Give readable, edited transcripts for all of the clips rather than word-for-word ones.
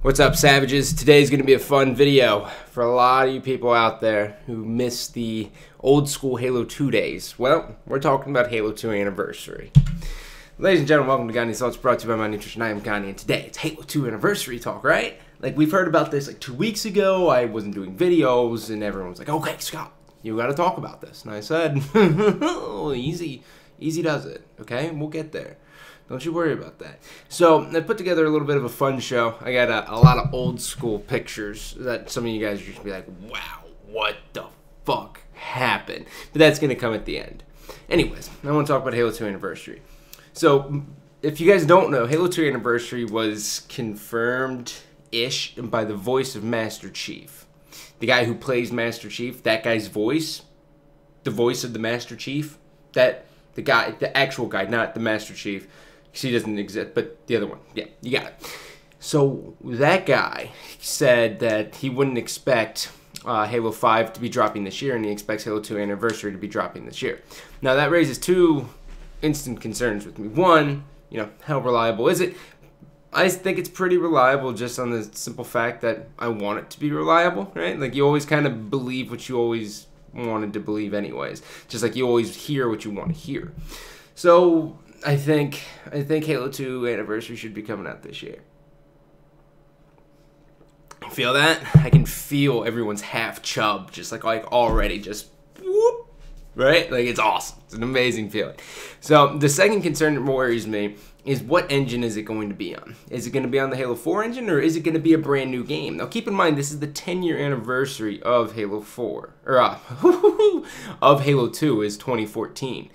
What's up, Savages? Today's going to be a fun video for a lot of you people out there who missed the old school Halo 2 days. Well, we're talking about Halo 2 Anniversary. Ladies and gentlemen, welcome to Gandhi's Thoughts, brought to you by My Nutrition. I am Gandhi, and today it's Halo 2 Anniversary talk, right? Like, we've heard about this like 2 weeks ago. I wasn't doing videos, and everyone was like, okay, Scott, you got to talk about this. And I said, easy does it, okay? We'll get there. Don't you worry about that. So I put together a little bit of a fun show. I got a lot of old school pictures that some of you guys are just be like, wow, what the fuck happened? But that's going to come at the end. Anyways, I want to talk about Halo 2 Anniversary. So if you guys don't know, Halo 2 Anniversary was confirmed-ish by the voice of Master Chief. The guy who plays Master Chief, that guy's voice, the voice of the Master Chief, the actual guy, not the Master Chief. She doesn't exist, but the other one. Yeah, you got it. So that guy said that he wouldn't expect Halo 5 to be dropping this year, and he expects Halo 2 Anniversary to be dropping this year. Now, that raises two instant concerns with me. One, how reliable is it? I think it's pretty reliable just on the simple fact that I want it to be reliable, right? Like, you always kind of believe what you always wanted to believe anyways. Just like you always hear what you want to hear. So I think Halo 2 Anniversary should be coming out this year. Feel that? I can feel everyone's half chub just like already just whoop, right? Like, it's awesome. It's an amazing feeling. So the second concern that worries me is what engine is it going to be on? Is it going to be on the Halo 4 engine, or is it going to be a brand new game? Now, keep in mind, this is the 10-year anniversary of Halo 4, or of Halo 2 is 2014.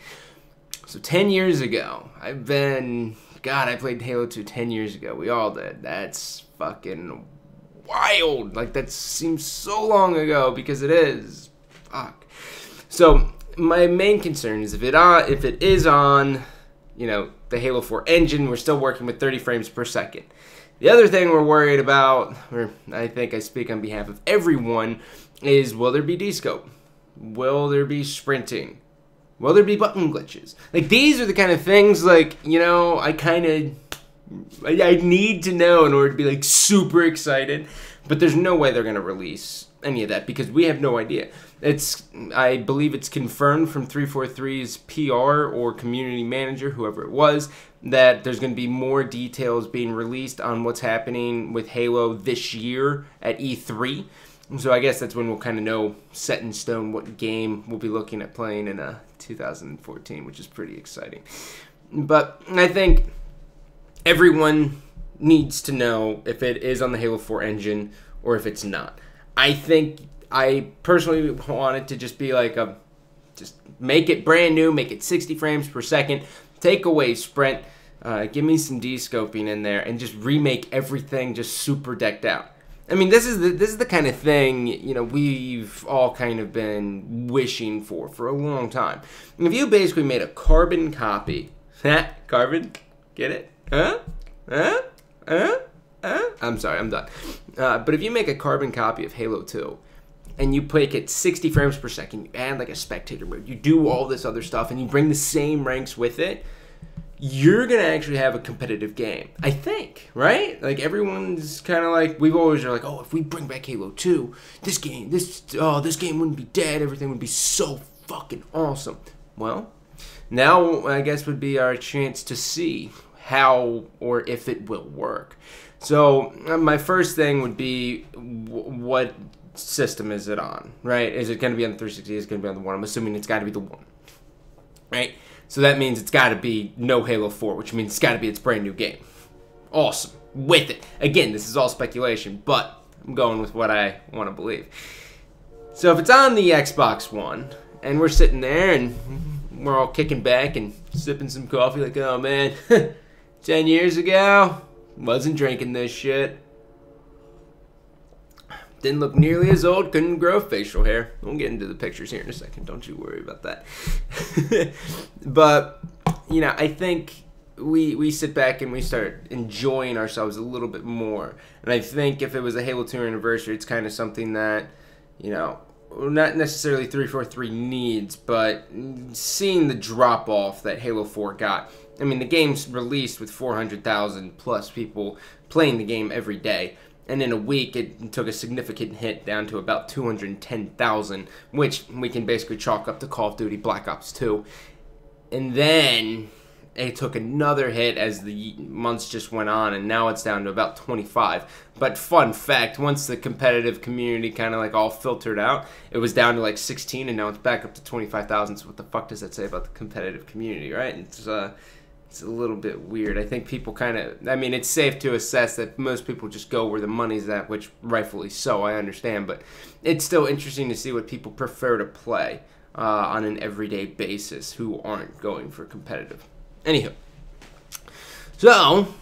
So 10 years ago, I played Halo 2 10 years ago. We all did. That's fucking wild. Like, that seems so long ago, because it is. Fuck. So my main concern is if it is on, the Halo 4 engine, we're still working with 30 frames per second. The other thing we're worried about, or I think I speak on behalf of everyone, is will there be descope? Will there be sprinting? Will there be button glitches? Like, these are the kind of things, like, I need to know in order to be, like, super excited. But there's no way they're going to release any of that, because we have no idea. I believe it's confirmed from 343's PR or community manager, whoever it was, that there's going to be more details being released on what's happening with Halo this year at E3. So I guess that's when we'll kind of know, set in stone, what game we'll be looking at playing in 2014, which is pretty exciting. But I think everyone needs to know if it is on the Halo 4 engine or if it's not. I personally want it to just be like just make it brand new, make it 60 frames per second, take away sprint, give me some descoping in there, and just remake everything just super decked out. I mean, this is the kind of thing, we've all kind of been wishing for a long time. If you basically made a carbon copy, carbon, get it? I'm sorry, I'm done. But if you make a carbon copy of Halo 2, and you make it 60 frames per second, you add like a spectator mode, you do all this other stuff, and you bring the same ranks with it, you're going to actually have a competitive game. I think, right? Like, everyone's kind of like, we've always are like, oh, if we bring back Halo 2, this game wouldn't be dead, everything would be so fucking awesome. Well, now I guess would be our chance to see how or if it will work. So my first thing would be what system is it on, right? Is it going to be on the 360? Is it going to be on the 1? I'm assuming it's got to be the 1, right? So that means it's got to be no Halo 4, which means it's got to be its brand new game. Awesome. With it. Again, this is all speculation, but I'm going with what I want to believe. So if it's on the Xbox One, and we're sitting there, and we're all kicking back and sipping some coffee like, oh man, 10 years ago, wasn't drinking this shit. Didn't look nearly as old, couldn't grow facial hair. We'll get into the pictures here in a second, don't you worry about that. But, I think we sit back and we start enjoying ourselves a little bit more. And I think if it was a Halo 2 Anniversary, it's kind of something that, not necessarily 343 needs, but seeing the drop-off that Halo 4 got. I mean, the game's released with 400,000 plus people playing the game every day. And in a week, it took a significant hit down to about 210,000, which we can basically chalk up to Call of Duty Black Ops 2. And then it took another hit as the months just went on, and now it's down to about 25. But fun fact, once the competitive community kind of like all filtered out, it was down to like 16, and now it's back up to 25,000. So what the fuck does that say about the competitive community, right? It's a little bit weird. I think people kind of, I mean, it's safe to assess that most people just go where the money's at, which rightfully so, I understand. But it's still interesting to see what people prefer to play on an everyday basis who aren't going for competitive. Anywho, so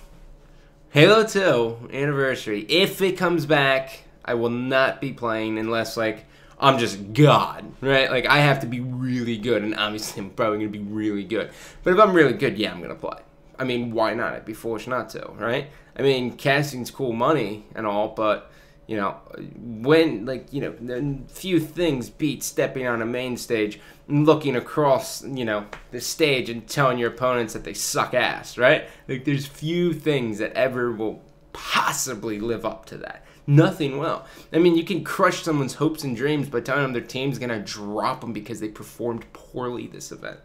Halo 2 Anniversary, if it comes back, I will not be playing unless, like, I'm just God, right? Like, I have to be really good, and obviously I'm probably going to be really good. But if I'm really good, yeah, I'm going to play. I mean, why not? I'd be foolish not to, right? I mean, casting's cool money and all, but, you know, when, like, you know, few things beat stepping on a main stage and looking across, you know, the stage and telling your opponents that they suck ass, right? Like, there's few things that ever will possibly live up to that. Nothing will. I mean, you can crush someone's hopes and dreams by telling them their team's going to drop them because they performed poorly this event.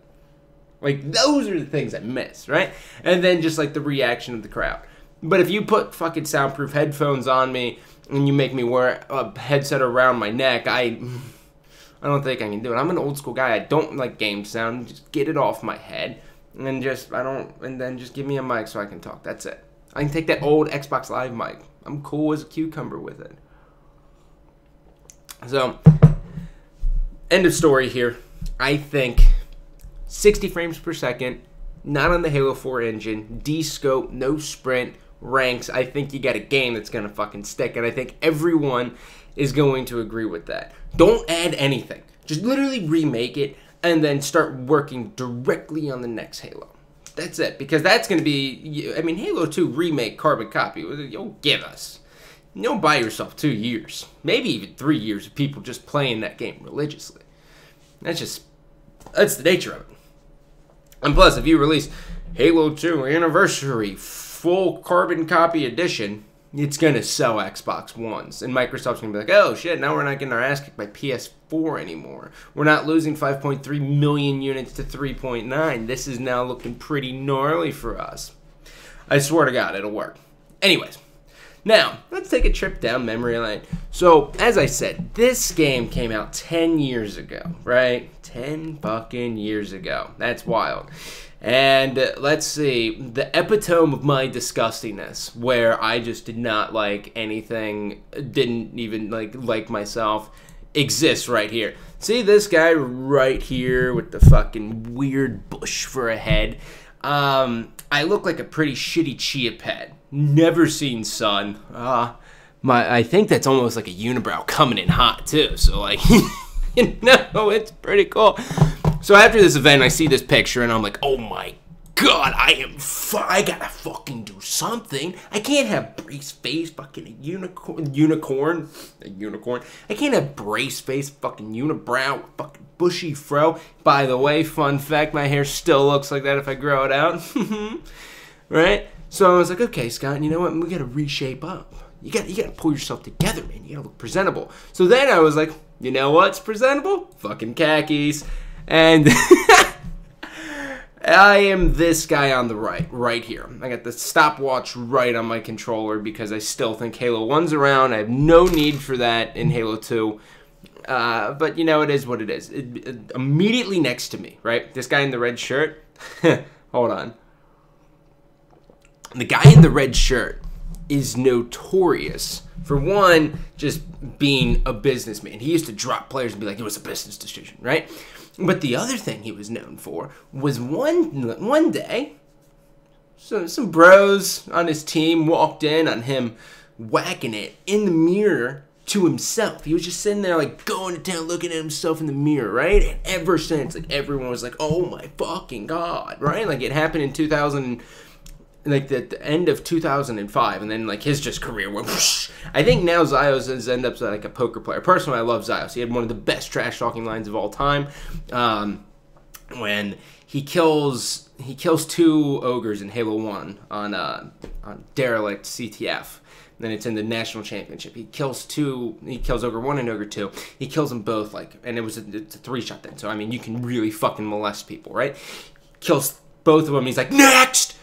Like, those are the things I miss, right? And then just, like, the reaction of the crowd. But if you put fucking soundproof headphones on me and you make me wear a headset around my neck, I don't think I can do it. I'm an old school guy. I don't like game sound. Just get it off my head. And then just give me a mic so I can talk. That's it. I can take that old Xbox Live mic. I'm cool as a cucumber with it. So, end of story here. I think 60 frames per second, not on the Halo 4 engine, D-scope, no sprint, ranks. I think you got a game that's going to fucking stick, and I think everyone is going to agree with that. Don't add anything. Just literally remake it and then start working directly on the next Halo. That's it, because that's going to be, I mean, Halo 2 remake carbon copy, you'll give us. Don't buy yourself 2 years, maybe even 3 years of people just playing that game religiously. That's the nature of it. And plus, if you release Halo 2 Anniversary full carbon copy edition, it's going to sell Xbox Ones. And Microsoft's going to be like, oh shit, now we're not getting our ass kicked by PS4 anymore. We're not losing 5.3 million units to 3.9. This is now looking pretty gnarly for us. I swear to God, it'll work. Anyways, now, let's take a trip down memory lane. So, as I said, this game came out 10 years ago, right? 10 fucking years ago. That's wild. And let's see, the epitome of my disgustingness, where I just did not like anything, didn't even like myself, exists right here. See this guy right here with the fucking weird bush for a head? I look like a pretty shitty chia pet. Never seen sun. I think that's almost like a unibrow coming in hot too. So like, you know, it's pretty cool. So after this event, I see this picture and I'm like, oh my God, I gotta fucking do something. I can't have brace face fucking a unicorn. I can't have brace face fucking unibrow, fucking bushy fro. By the way, fun fact, my hair still looks like that if I grow it out. Right? So I was like, okay, Scott, you know what? We gotta reshape up. You gotta pull yourself together, man. You gotta look presentable. So then I was like, you know what's presentable? Fucking khakis. And I am this guy on the right here. I got the stopwatch right on my controller because I still think Halo 1's around. I have no need for that in Halo 2. But, you know, it is what it is. Immediately next to me, right? This guy in the red shirt. Hold on. The guy in the red shirt is notorious for, one, just being a businessman. He used to drop players and be like, it was a business decision, right? But the other thing he was known for was one day, some bros on his team walked in on him whacking it in the mirror to himself. He was just sitting there like going to town looking at himself in the mirror, right? And ever since, like, everyone was like, oh my fucking God, right? Like, it happened in 2000, like the end of 2005, and then like his just career went whoosh. I think now Zyos has ended up like a poker player. Personally, I love Zyos. He had one of the best trash talking lines of all time. When he kills two ogres in Halo 1 on Derelict CTF. Then it's in the national championship. He kills Ogre 1 and Ogre 2. He kills them both, like, and it's a 3-shot then. So, I mean, you can really fucking molest people, right? Kills both of them. He's like, next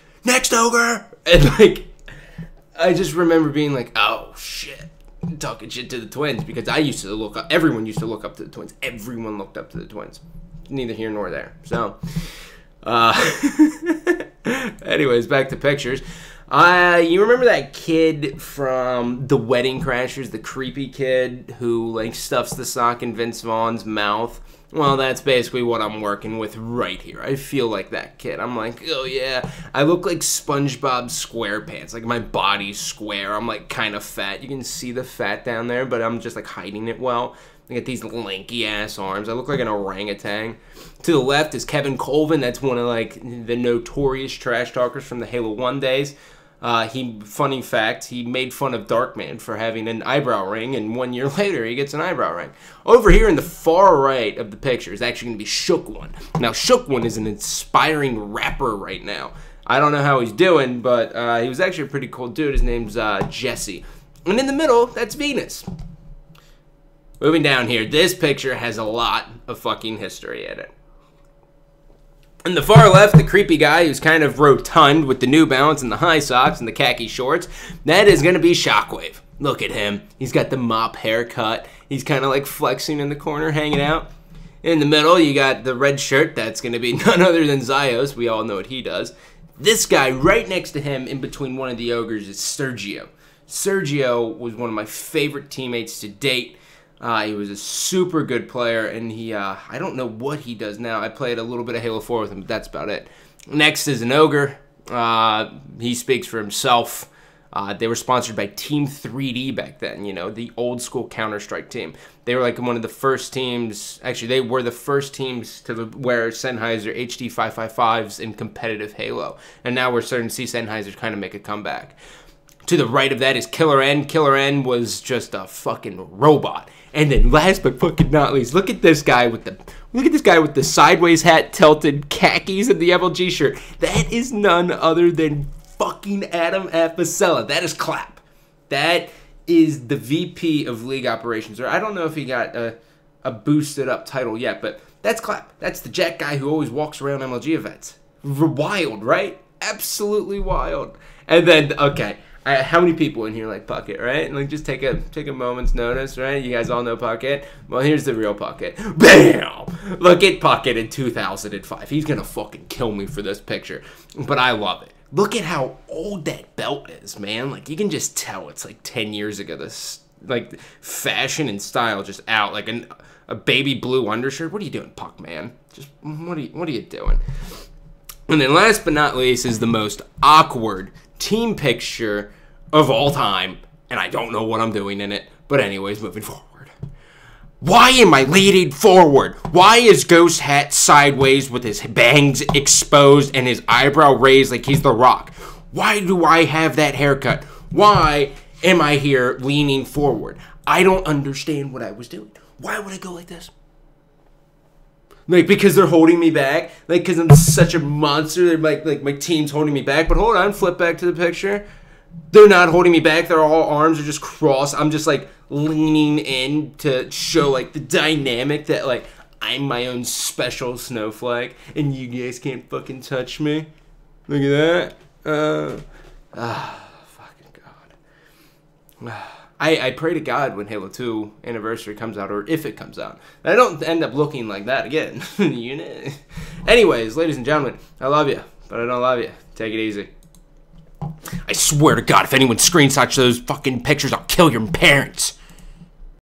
Ogre! And, like, I just remember being like, oh, shit. Talking shit to the twins, because everyone used to look up to the twins. Everyone looked up to the twins. Neither here nor there. So, anyways, back to pictures. You remember that kid from The Wedding Crashers, the creepy kid who, like, stuffs the sock in Vince Vaughn's mouth? Well, that's basically what I'm working with right here. I feel like that kid. I'm like, oh yeah, I look like SpongeBob SquarePants. Like, my body's square. I'm, like, kind of fat. You can see the fat down there, but I'm just, like, hiding it well. I got these lanky-ass arms. I look like an orangutan. To the left is Kevin Colvin. That's one of, like, the notorious trash talkers from the Halo 1 days. Funny fact, he made fun of Darkman for having an eyebrow ring, and 1 year later, he gets an eyebrow ring. Over here in the far right of the picture is actually going to be Shook One. Now, Shook One is an inspiring rapper right now. I don't know how he's doing, but he was actually a pretty cool dude. His name's Jesse. And in the middle, that's Venus. Moving down here, this picture has a lot of fucking history in it. On the far left, the creepy guy who's kind of rotund with the New Balance and the high socks and the khaki shorts, that is going to be Shockwave. Look at him. He's got the mop haircut. He's kind of like flexing in the corner, hanging out. In the middle, you got the red shirt. That's going to be none other than Zyos. We all know what he does. This guy right next to him in between one of the ogres is Sergio. Sergio was one of my favorite teammates to date. He was a super good player, and I don't know what he does now. I played a little bit of Halo 4 with him, but that's about it. Next is an ogre. He speaks for himself. They were sponsored by Team 3D back then, you know, the old school Counter-Strike team. They were like one of the first teams, actually they were the first teams to wear Sennheiser HD 555s in competitive Halo. And now we're starting to see Sennheiser kind of make a comeback. To the right of that is Killer N. Killer N was just a fucking robot. And then last but fucking not least, look at this guy with the sideways hat, tilted khakis, and the MLG shirt. That is none other than fucking Adam Apicella. That is Clap. That is the VP of League Operations. Or I don't know if he got a boosted up title yet, but that's Clap. That's the Jack guy who always walks around MLG events. Wild, right? Absolutely wild. And then, okay. How many people in here like Puckett, right? Like, just take a moment's notice, right? You guys all know Puckett. Well, here's the real Puckett. Bam! Look at Puckett in 2005. He's gonna fucking kill me for this picture, but I love it. Look at how old that belt is, man. Like, you can just tell it's like 10 years ago. This, like, fashion and style just out. Like a baby blue undershirt. What are you doing, Puck, man? Just what are you doing? And then last but not least is the most awkward team picture of all time, and I don't know what I'm doing in it, but anyways, moving forward. Why am I leading forward? Why is Ghost Hat sideways with his bangs exposed and his eyebrow raised like he's The Rock? Why do I have that haircut? Why am I here leaning forward? I don't understand what I was doing. Why would I go like this? Like, because they're holding me back? Like, because I'm such a monster? They're like my team's holding me back? But hold on, flip back to the picture. They're not holding me back. They're all arms are just crossed. I'm just, like, leaning in to show, like, the dynamic that, like, I'm my own special snowflake, and you guys can't fucking touch me. Look at that. Fucking God. I pray to God when Halo 2 Anniversary comes out, or if it comes out, I don't end up looking like that again. You know? Anyways, ladies and gentlemen, I love you, but I don't love you. Take it easy. I swear to God, if anyone screenshots those fucking pictures, I'll kill your parents.